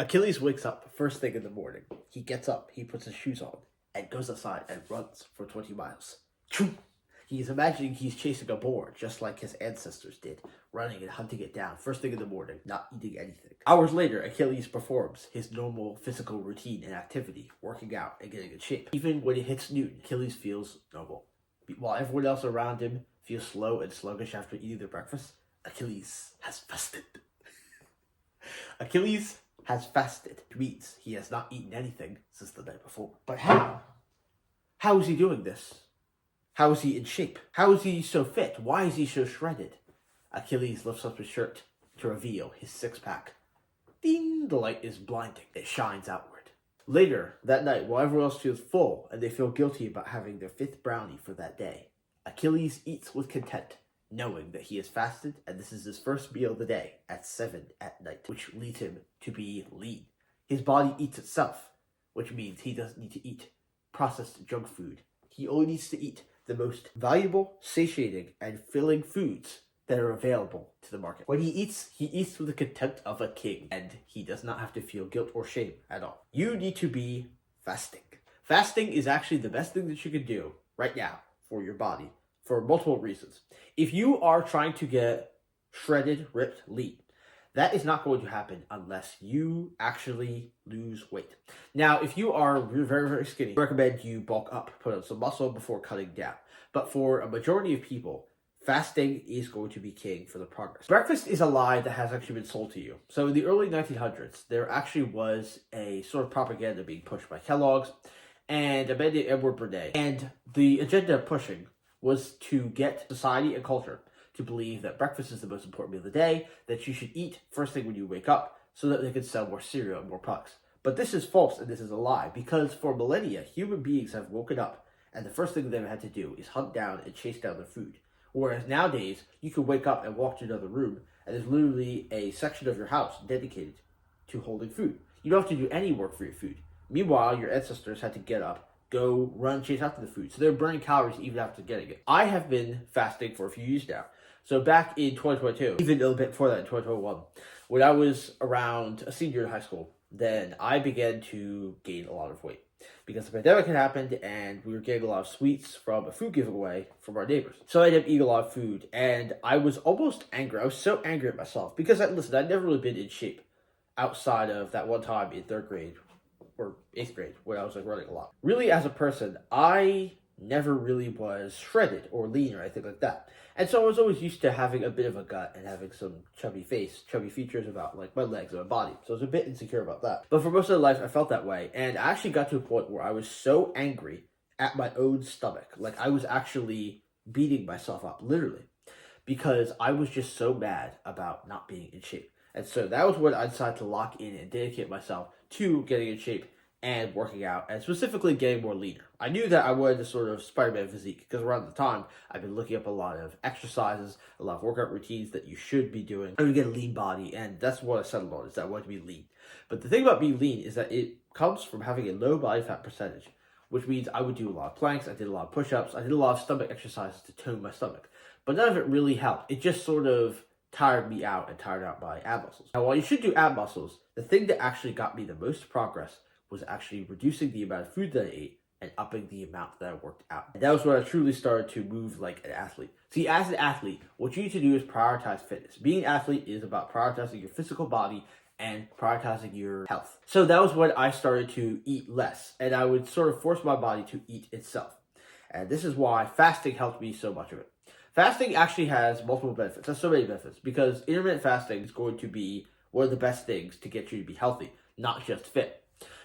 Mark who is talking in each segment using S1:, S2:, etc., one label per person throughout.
S1: Achilles wakes up first thing in the morning. He gets up, he puts his shoes on, and goes outside and runs for 20 miles. He's imagining he's chasing a boar, just like his ancestors did, running and hunting it down first thing in the morning, not eating anything. Hours later, Achilles performs his normal physical routine and activity, working out and getting in shape. Even when it hits noon, Achilles feels normal. While everyone else around him feels slow and sluggish after eating their breakfast, Achilles has fasted. Achilles has fasted, which means he has not eaten anything since the night before. But how? How is he doing this? How is he in shape? How is he so fit? Why is he so shredded? Achilles lifts up his shirt to reveal his six-pack. Ding! The light is blinding. It shines outward. Later, that night, while everyone else feels full and they feel guilty about having their 5th brownie for that day, Achilles eats with content, knowing that he has fasted and this is his first meal of the day at 7 at night, which leads him to be lean. His body eats itself, which means he doesn't need to eat processed junk food. He only needs to eat the most valuable, satiating, and filling foods that are available to the market. When he eats with the contempt of a king, and he does not have to feel guilt or shame at all. You need to be fasting. Fasting is actually the best thing that you can do right now for your body for multiple reasons. If you are trying to get shredded, ripped, lean, that is not going to happen unless you actually lose weight. Now, if you are very, very skinny, I recommend you bulk up, put on some muscle before cutting down. But for a majority of people, fasting is going to be king for the progress. Breakfast is a lie that has actually been sold to you. So in the early 1900s, there actually was a sort of propaganda being pushed by Kellogg's and a man named Edward Burnett. And the agenda of pushing was to get society and culture to believe that breakfast is the most important meal of the day, that you should eat first thing when you wake up so that they could sell more cereal and more products. But this is false and this is a lie, because for millennia, human beings have woken up and the first thing they've had to do is hunt down and chase down their food. Whereas nowadays, you can wake up and walk to another room and there's literally a section of your house dedicated to holding food. You don't have to do any work for your food. Meanwhile, your ancestors had to get up, go run, chase after the food. So they're burning calories even after getting it. I have been fasting for a few years now. So back in 2022, even a little bit before that in 2021, when I was around a senior in high school, then I began to gain a lot of weight because the pandemic had happened and we were getting a lot of sweets from a food giveaway from our neighbors. So I ended up eating a lot of food and I was almost angry. I was so angry at myself because, listen, I'd never really been in shape outside of that one time in 3rd grade or 8th grade when I was running a lot. Really, as a person, I never really was shredded or lean or anything like that. And so I was always used to having a bit of a gut and having some chubby features about like my legs and my body. So I was a bit insecure about that. But for most of my life, I felt that way. And I actually got to a point where I was so angry at my own stomach. Like I was actually beating myself up, literally, because I was just so mad about not being in shape. And so that was when I decided to lock in and dedicate myself to getting in shape and working out, and specifically getting more leaner. I knew that I wanted this sort of Spider-Man physique, because around the time, I've been looking up a lot of exercises, a lot of workout routines that you should be doing to get a lean body, and that's what I settled on, is that I wanted to be lean. But the thing about being lean is that it comes from having a low body fat percentage, which means I would do a lot of planks, I did a lot of push-ups, I did a lot of stomach exercises to tone my stomach. But none of it really helped. It just sort of tired me out and tired out my ab muscles. Now, while you should do ab muscles, the thing that actually got me the most progress was actually reducing the amount of food that I ate and upping the amount that I worked out. And that was when I truly started to move like an athlete. See, as an athlete, what you need to do is prioritize fitness. Being an athlete is about prioritizing your physical body and prioritizing your health. So that was when I started to eat less, and I would sort of force my body to eat itself. And this is why fasting helped me so much of it. Fasting actually has multiple benefits. There's so many benefits, because intermittent fasting is going to be one of the best things to get you to be healthy, not just fit.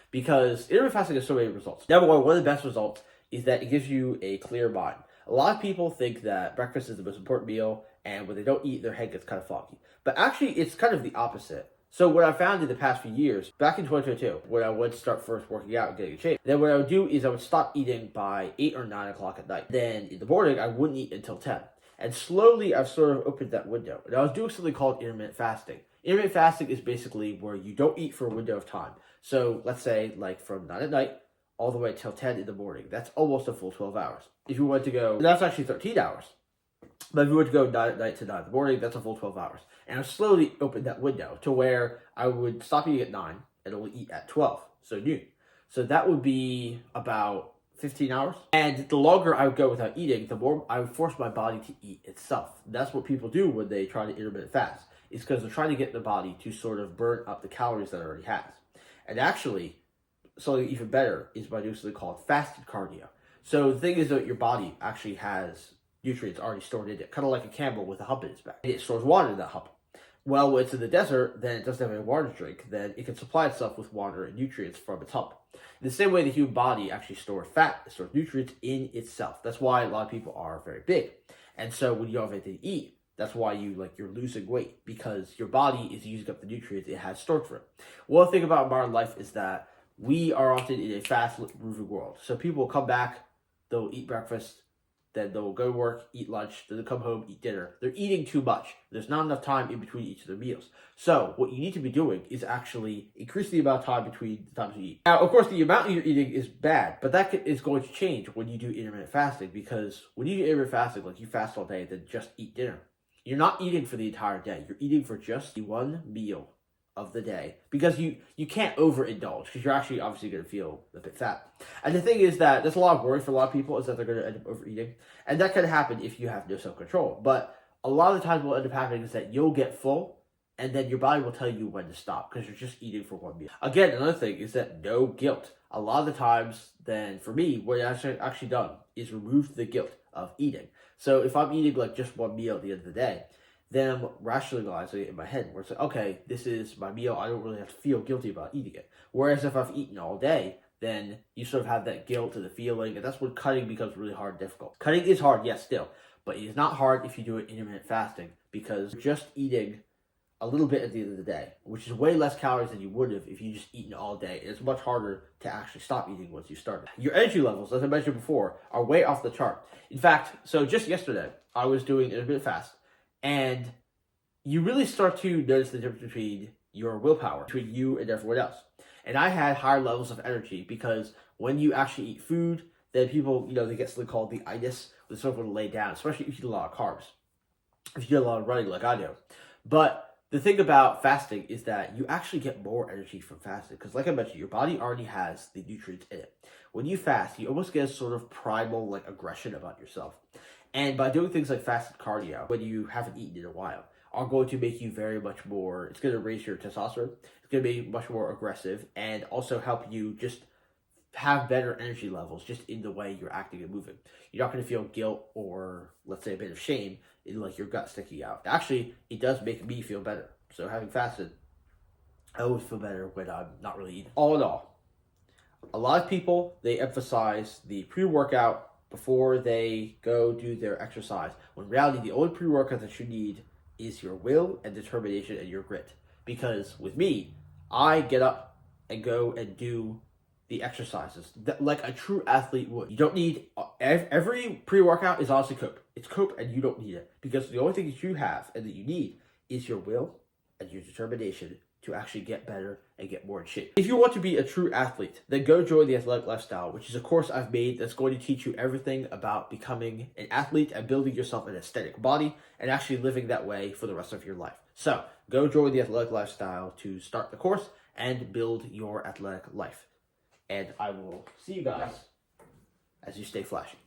S1: Because intermittent fasting has so many results. Number one of the best results is that it gives you a clear mind. A lot of people think that breakfast is the most important meal, and when they don't eat, their head gets kind of foggy. But actually, it's kind of the opposite. So what I found in the past few years, back in 2022, when I would start first working out and getting in shape, then what I would do is I would stop eating by 8 or 9 o'clock at night. Then in the morning, I wouldn't eat until 10. And slowly, I've sort of opened that window. And I was doing something called intermittent fasting. Intermittent fasting is basically where you don't eat for a window of time. So let's say like from 9 at night all the way till 10 in the morning. That's almost a full 12 hours. If you want to go, that's actually 13 hours. But if you were to go 9 at night to 9 in the morning, that's a full 12 hours. And I slowly opened that window to where I would stop eating at 9, and only eat at 12, so noon. So that would be about 15 hours. And the longer I would go without eating, the more I would force my body to eat itself. That's what people do when they try to intermittent fast. It's because they're trying to get the body to sort of burn up the calories that it already has. And actually, something even better is by doing something called fasted cardio. So the thing is that your body actually has nutrients already stored in it, kind of like a camel with a hump in its back. And it stores water in that hump. Well, when it's in the desert, then it doesn't have any water to drink, then it can supply itself with water and nutrients from its hump. In the same way the human body actually stores fat, it stores nutrients in itself. That's why a lot of people are very big. And so when you don't have anything to eat, that's why you're losing weight, because your body is using up the nutrients it has stored for it. One thing about modern life is that we are often in a fast-moving world. So people will come back, they'll eat breakfast, then they'll go to work, eat lunch, then they'll come home, eat dinner. They're eating too much. There's not enough time in between each of their meals. So what you need to be doing is actually increase the amount of time between the times you eat. Now, of course, the amount you're eating is bad, but that is going to change when you do intermittent fasting, because when you do intermittent fasting, like you fast all day, then just eat dinner, you're not eating for the entire day. You're eating for just the one meal of the day, because you can't overindulge, because you're actually obviously going to feel a bit fat. And the thing is that there's a lot of worry for a lot of people is that they're going to end up overeating, and that can happen if you have no self-control. But a lot of the times what will end up happening is that you'll get full, and then your body will tell you when to stop, because you're just eating for one meal. Again, another thing is that no guilt. A lot of the times, then for me, what I've actually done is remove the guilt of eating. So if I'm eating like just one meal at the end of the day, then I'm rationalizing it in my head, where it's like, okay, this is my meal, I don't really have to feel guilty about eating it. Whereas if I've eaten all day, then you sort of have that guilt and the feeling, and that's when cutting becomes really hard and difficult. Cutting is hard, yes, still, but it is not hard if you do it intermittent fasting, because you're just eating a little bit at the end of the day, which is way less calories than you would have if you just eaten all day. It's much harder to actually stop eating once you started. Your energy levels, as I mentioned before, are way off the chart. In fact, so just yesterday, I was doing intermittent fast, and you really start to notice the difference between your willpower, between you and everyone else. And I had higher levels of energy, because when you actually eat food, then people, they get something called the itis, which is sort of going to lay down, especially if you eat a lot of carbs, if you do a lot of running like I do. But the thing about fasting is that you actually get more energy from fasting, because like I mentioned, your body already has the nutrients in it. When you fast, you almost get a sort of primal aggression about yourself. And by doing things like fasted cardio, when you haven't eaten in a while, are going to make you very much more, it's going to raise your testosterone, it's going to be much more aggressive, and also help you just have better energy levels just in the way you're acting and moving. You're not going to feel guilt or, let's say, a bit of shame in your gut sticking out. Actually, it does make me feel better. So having fasted, I always feel better when I'm not really eating. All in all, a lot of people, they emphasize the pre-workout before they go do their exercise, when in reality, the only pre-workout that you need is your will and determination and your grit. Because with me, I get up and go and do the exercises like a true athlete would. You don't need, every pre-workout is honestly cope. It's cope, and you don't need it, because the only thing that you have and that you need is your will and your determination to actually get better and get more in shape. If you want to be a true athlete, then go join the Athletic Lifestyle, which is a course I've made that's going to teach you everything about becoming an athlete and building yourself an aesthetic body and actually living that way for the rest of your life. So go join the Athletic Lifestyle to start the course and build your athletic life. And I will see you guys as you stay flashy.